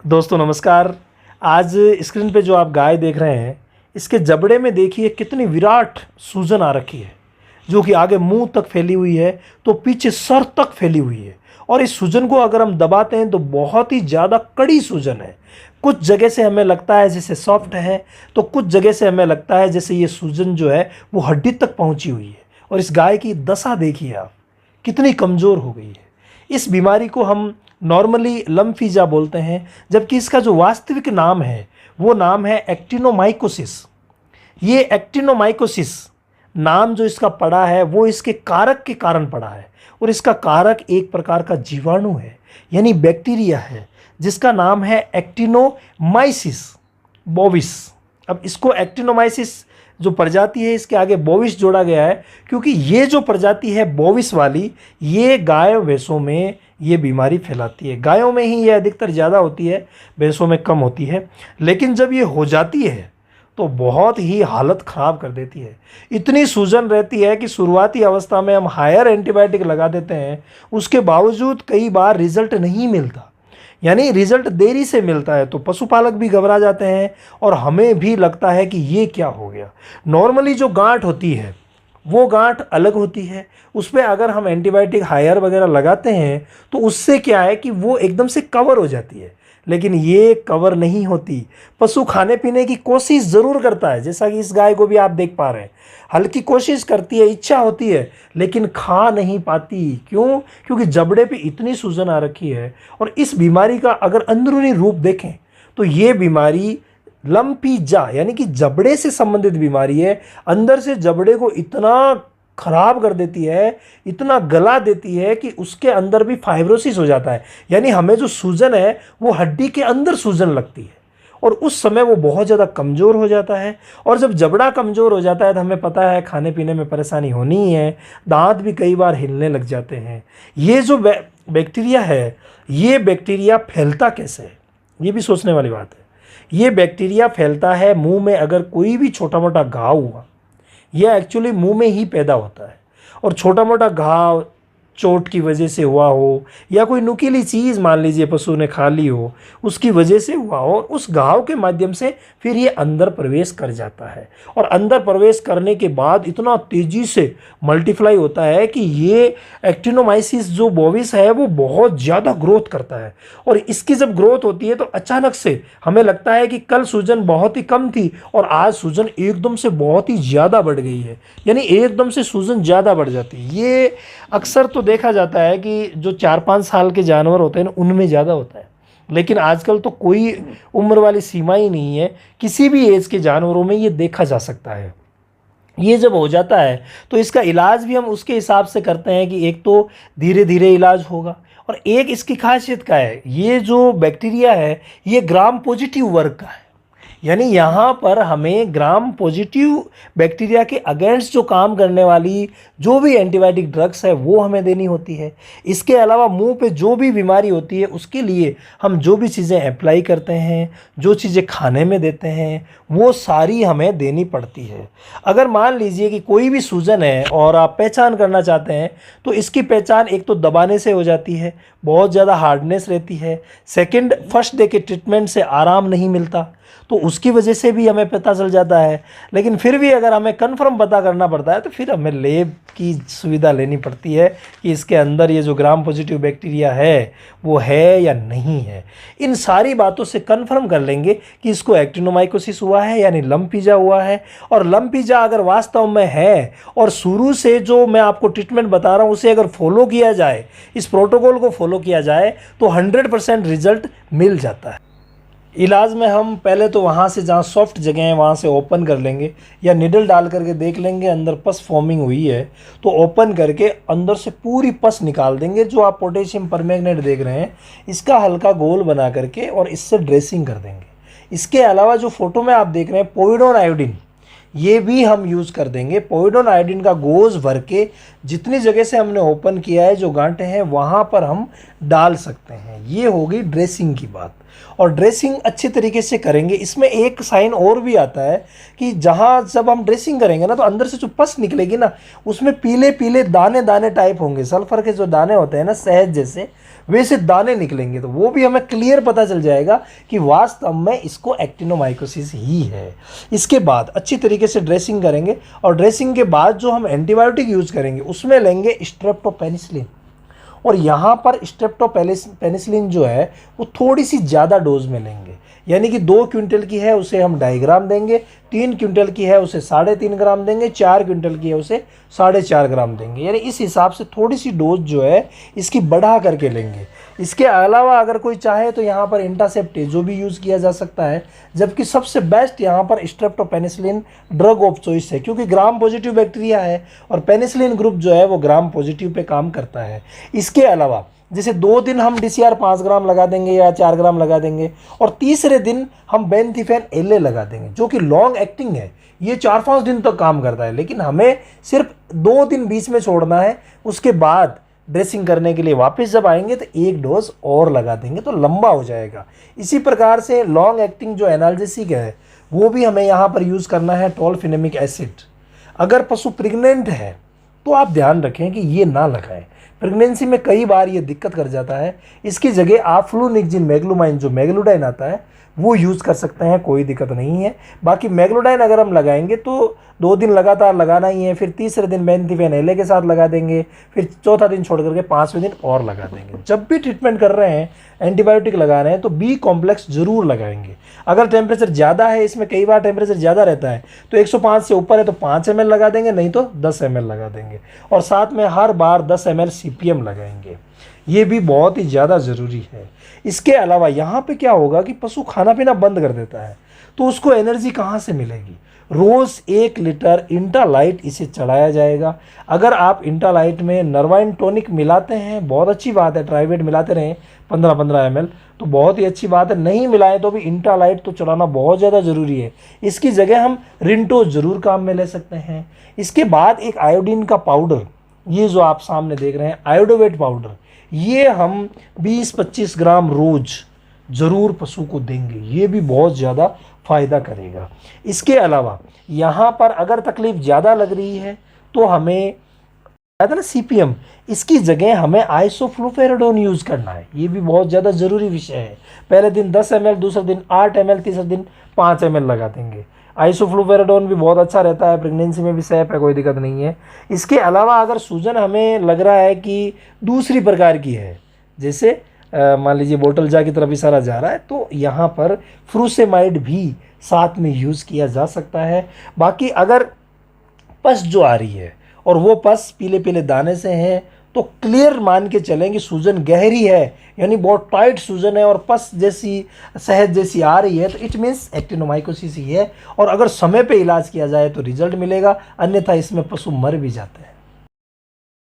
दोस्तों नमस्कार। आज स्क्रीन पे जो आप गाय देख रहे हैं, इसके जबड़े में देखिए कितनी विराट सूजन आ रखी है, जो कि आगे मुंह तक फैली हुई है तो पीछे सर तक फैली हुई है। और इस सूजन को अगर हम दबाते हैं तो बहुत ही ज़्यादा कड़ी सूजन है। कुछ जगह से हमें लगता है जैसे सॉफ्ट है, तो कुछ जगह से हमें लगता है जैसे ये सूजन जो है वो हड्डी तक पहुंची हुई है। और इस गाय की दशा देखिए आप, कितनी कमज़ोर हो गई है। इस बीमारी को हम नॉर्मली लम्फीजा बोलते हैं, जबकि इसका जो वास्तविक नाम है वो नाम है एक्टिनोमाइकोसिस। ये एक्टिनोमाइकोसिस नाम जो इसका पड़ा है वो इसके कारक के कारण पड़ा है। और इसका कारक एक प्रकार का जीवाणु है, यानी बैक्टीरिया है, जिसका नाम है एक्टिनोमाइसिस बोविस। अब इसको एक्टिनोमाइसिस जो प्रजाति है इसके आगे बोविस जोड़ा गया है, क्योंकि ये जो प्रजाति है बोविस वाली, ये गाय भैंसों में ये बीमारी फैलाती है। गायों में ही ये अधिकतर ज़्यादा होती है, भैंसों में कम होती है। लेकिन जब ये हो जाती है तो बहुत ही हालत ख़राब कर देती है। इतनी सूजन रहती है कि शुरुआती अवस्था में हम हायर एंटीबायोटिक लगा देते हैं, उसके बावजूद कई बार रिजल्ट नहीं मिलता, यानी रिजल्ट देरी से मिलता है। तो पशुपालक भी घबरा जाते हैं और हमें भी लगता है कि ये क्या हो गया। नॉर्मली जो गांठ होती है वो गांठ अलग होती है, उस पर अगर हम एंटीबायोटिक हायर वगैरह लगाते हैं तो उससे क्या है कि वो एकदम से कवर हो जाती है। लेकिन ये कवर नहीं होती। पशु खाने पीने की कोशिश ज़रूर करता है, जैसा कि इस गाय को भी आप देख पा रहे हैं, हल्की कोशिश करती है, इच्छा होती है, लेकिन खा नहीं पाती। क्यों? क्योंकि जबड़े पे इतनी सूजन आ रखी है। और इस बीमारी का अगर अंदरूनी रूप देखें तो ये बीमारी लम्पीजा यानी कि जबड़े से संबंधित बीमारी है। अंदर से जबड़े को इतना खराब कर देती है, इतना गला देती है कि उसके अंदर भी फाइब्रोसिस हो जाता है। यानी हमें जो सूजन है वो हड्डी के अंदर सूजन लगती है और उस समय वो बहुत ज़्यादा कमज़ोर हो जाता है। और जब जबड़ा कमज़ोर हो जाता है तो हमें पता है खाने पीने में परेशानी होनी ही है, दांत भी कई बार हिलने लग जाते हैं। ये जो बैक्टीरिया है, ये बैक्टीरिया फैलता कैसे है, ये भी सोचने वाली बात है। ये बैक्टीरिया फैलता है मुंह में अगर कोई भी छोटा मोटा घाव हुआ, यह एक्चुअली मुंह में ही पैदा होता है। और छोटा मोटा घाव चोट की वजह से हुआ हो या कोई नुकीली चीज़ मान लीजिए पशु ने खा ली हो, उसकी वजह से हुआ हो, उस घाव के माध्यम से फिर ये अंदर प्रवेश कर जाता है। और अंदर प्रवेश करने के बाद इतना तेज़ी से मल्टीप्लाई होता है कि ये एक्टिनोमाइसिस जो बोविस है वो बहुत ज़्यादा ग्रोथ करता है। और इसकी जब ग्रोथ होती है तो अचानक से हमें लगता है कि कल सूजन बहुत ही कम थी और आज सूजन एकदम से बहुत ही ज़्यादा बढ़ गई है, यानी एकदम से सूजन ज़्यादा बढ़ जाती है। ये अक्सर तो देखा जाता है कि जो 4-5 साल के जानवर होते हैं ना, उनमें ज़्यादा होता है। लेकिन आजकल तो कोई उम्र वाली सीमा ही नहीं है, किसी भी एज के जानवरों में ये देखा जा सकता है। ये जब हो जाता है तो इसका इलाज भी हम उसके हिसाब से करते हैं कि एक तो धीरे धीरे इलाज होगा, और एक इसकी खासियत का है, ये जो बैक्टीरिया है ये ग्राम पॉजिटिव वर्ग का है। यानी यहाँ पर हमें ग्राम पॉजिटिव बैक्टीरिया के अगेंस्ट जो काम करने वाली जो भी एंटीबायोटिक ड्रग्स है वो हमें देनी होती है। इसके अलावा मुंह पे जो भी बीमारी होती है उसके लिए हम जो भी चीज़ें अप्लाई करते हैं, जो चीज़ें खाने में देते हैं, वो सारी हमें देनी पड़ती है। अगर मान लीजिए कि कोई भी सूजन है और आप पहचान करना चाहते हैं तो इसकी पहचान एक तो दबाने से हो जाती है, बहुत ज़्यादा हार्डनेस रहती है। सेकेंड, फर्स्ट डे के ट्रीटमेंट से आराम नहीं मिलता तो उसकी वजह से भी हमें पता चल जाता है। लेकिन फिर भी अगर हमें कन्फर्म पता करना पड़ता है तो फिर हमें लैब की सुविधा लेनी पड़ती है कि इसके अंदर ये जो ग्राम पॉजिटिव बैक्टीरिया है वो है या नहीं है। इन सारी बातों से कन्फर्म कर लेंगे कि इसको एक्टिनोमाइकोसिस हुआ है यानी लम्पीजा हुआ है। और लम्पीजा अगर वास्तव में है और शुरू से जो मैं आपको ट्रीटमेंट बता रहा हूँ उसे अगर फॉलो किया जाए, इस प्रोटोकॉल को फॉलो किया जाए तो 100% रिजल्ट मिल जाता है। इलाज में हम पहले तो वहाँ से जहाँ सॉफ्ट जगह है वहाँ से ओपन कर लेंगे या निडल डाल करके देख लेंगे अंदर पस फॉर्मिंग हुई है तो ओपन करके अंदर से पूरी पस निकाल देंगे। जो आप पोटेशियम परमैंगनेट देख रहे हैं इसका हल्का गोल बना करके और इससे ड्रेसिंग कर देंगे। इसके अलावा जो फोटो में आप देख रहे हैं पोविडोन आयोडीन, ये भी हम यूज़ कर देंगे। पोविडोन आयोडीन का गोज भर के जितनी जगह से हमने ओपन किया है जो गांठें हैं वहाँ पर हम डाल सकते हैं। ये होगी ड्रेसिंग की बात। और ड्रेसिंग अच्छे तरीके से करेंगे। इसमें एक साइन और भी आता है कि जहाँ जब हम ड्रेसिंग करेंगे ना तो अंदर से जो पस निकलेगी ना उसमें पीले पीले दाने दाने टाइप होंगे, सल्फर के जो दाने होते हैं ना शहद जैसे, वैसे दाने निकलेंगे। तो वो भी हमें क्लियर पता चल जाएगा कि वास्तव में इसको एक्टिनोमाइकोसिस ही है। इसके बाद अच्छी तरीके से ड्रेसिंग करेंगे और ड्रेसिंग के बाद जो हम एंटीबायोटिक यूज़ करेंगे उसमें लेंगे स्ट्रेप्टोपेनिसिलिन। और यहाँ पर स्ट्रेप्टोपेनिसिलिन जो है वो थोड़ी सी ज़्यादा डोज में लेंगे, यानी कि 2 क्विंटल की है उसे हम 2.5 ग्राम देंगे, 3 क्विंटल की है उसे 3.5 ग्राम देंगे, 4 क्विंटल की है उसे 4.5 ग्राम देंगे। यानी इस हिसाब से थोड़ी सी डोज जो है इसकी बढ़ा करके लेंगे। इसके अलावा अगर कोई चाहे तो यहाँ पर इंटासेप्टे जो भी यूज़ किया जा सकता है, जबकि सबसे बेस्ट यहाँ पर स्ट्रेप्टोपेनिसिलिन ड्रग ऑफ चॉइस है, क्योंकि ग्राम पॉजिटिव बैक्टीरिया है और पेनिसिलिन ग्रुप जो है वो ग्राम पॉजिटिव पे काम करता है। इसके अलावा जैसे 2 दिन हम DCR 5 ग्राम लगा देंगे या 4 ग्राम लगा देंगे और तीसरे दिन हम बेंथिफेन LA लगा देंगे, जो कि लॉन्ग एक्टिंग है, ये 4-5 दिन तक काम करता है, लेकिन हमें सिर्फ 2 दिन बीच में छोड़ना है। उसके बाद ड्रेसिंग करने के लिए वापस जब आएंगे तो 1 डोज और लगा देंगे तो लंबा हो जाएगा। इसी प्रकार से लॉन्ग एक्टिंग जो एनाल्जेसिक है वो भी हमें यहाँ पर यूज़ करना है, टोल्फेनेमिक एसिड। अगर पशु प्रेग्नेंट है तो आप ध्यान रखें कि ये ना लगाएं, प्रेगनेंसी में कई बार ये दिक्कत कर जाता है। इसकी जगह आप फ्लूनिक्जिन मैग्लूमाइन जो मैग्लूडाइन आता है वो यूज़ कर सकते हैं, कोई दिक्कत नहीं है। बाकी मैग्लोडाइन अगर हम लगाएंगे तो 2 दिन लगातार लगाना ही है, फिर तीसरे दिन बेंथिफेन LA के साथ लगा देंगे, फिर चौथा दिन छोड़ करके 5वें दिन और लगा देंगे। जब भी ट्रीटमेंट कर रहे हैं, एंटीबायोटिक लगा रहे हैं तो B कॉम्प्लेक्स जरूर लगाएंगे। अगर टेम्परेचर ज़्यादा है, इसमें कई बार टेम्परेचर ज़्यादा रहता है तो 105 से ऊपर है तो 5 ml लगा देंगे, नहीं तो 10 ml लगा देंगे, और साथ में हर बार 10 ml CPM लगाएंगे। ये भी बहुत ही ज़्यादा ज़रूरी है। इसके अलावा यहाँ पे क्या होगा कि पशु खाना पीना बंद कर देता है तो उसको एनर्जी कहाँ से मिलेगी? रोज़ 1 लीटर इंटालाइट इसे चढ़ाया जाएगा। अगर आप इंटालाइट में नर्वाइन टॉनिक मिलाते हैं बहुत अच्छी बात है, ट्राइवेट मिलाते रहें 15-15 ml तो बहुत ही अच्छी बात है। नहीं मिलाएं तो भी इंटालाइट तो चढ़ाना बहुत ज़्यादा ज़रूरी है। इसकी जगह हम रिंटो ज़रूर काम में ले सकते हैं। इसके बाद एक आयोडीन का पाउडर, ये जो आप सामने देख रहे हैं आयोडोवेट पाउडर, ये हम 20-25 ग्राम रोज़ ज़रूर पशु को देंगे, ये भी बहुत ज़्यादा फ़ायदा करेगा। इसके अलावा यहाँ पर अगर तकलीफ़ ज़्यादा लग रही है तो हमें ना CPM, इसकी जगह हमें आइसोफ्लुफेराडोन यूज़ करना है, ये भी बहुत ज़्यादा ज़रूरी विषय है। पहले दिन 10 ml, दूसरे दिन 8 ml, तीसरे दिन 5 ml लगा देंगे। आइसोफ्लुफेराडोन भी बहुत अच्छा रहता है, प्रेगनेंसी में भी सेफ है, कोई दिक्कत नहीं है। इसके अलावा अगर सूजन हमें लग रहा है कि दूसरी प्रकार की है, जैसे मान लीजिए बोतल जा की तरफ इशारा जा रहा है, तो यहाँ पर फ्रूसेमाइड भी साथ में यूज़ किया जा सकता है। बाकी अगर पस जो आ रही है और वो पस पीले पीले दाने से है तो क्लियर मान के चलें कि सूजन गहरी है, यानी बहुत टाइट सूजन है और पस जैसी शहद जैसी आ रही है, तो इट मीन्स एक्टिनोमाइकोसिस ही है। और अगर समय पे इलाज किया जाए तो रिजल्ट मिलेगा, अन्यथा इसमें पशु मर भी जाते हैं।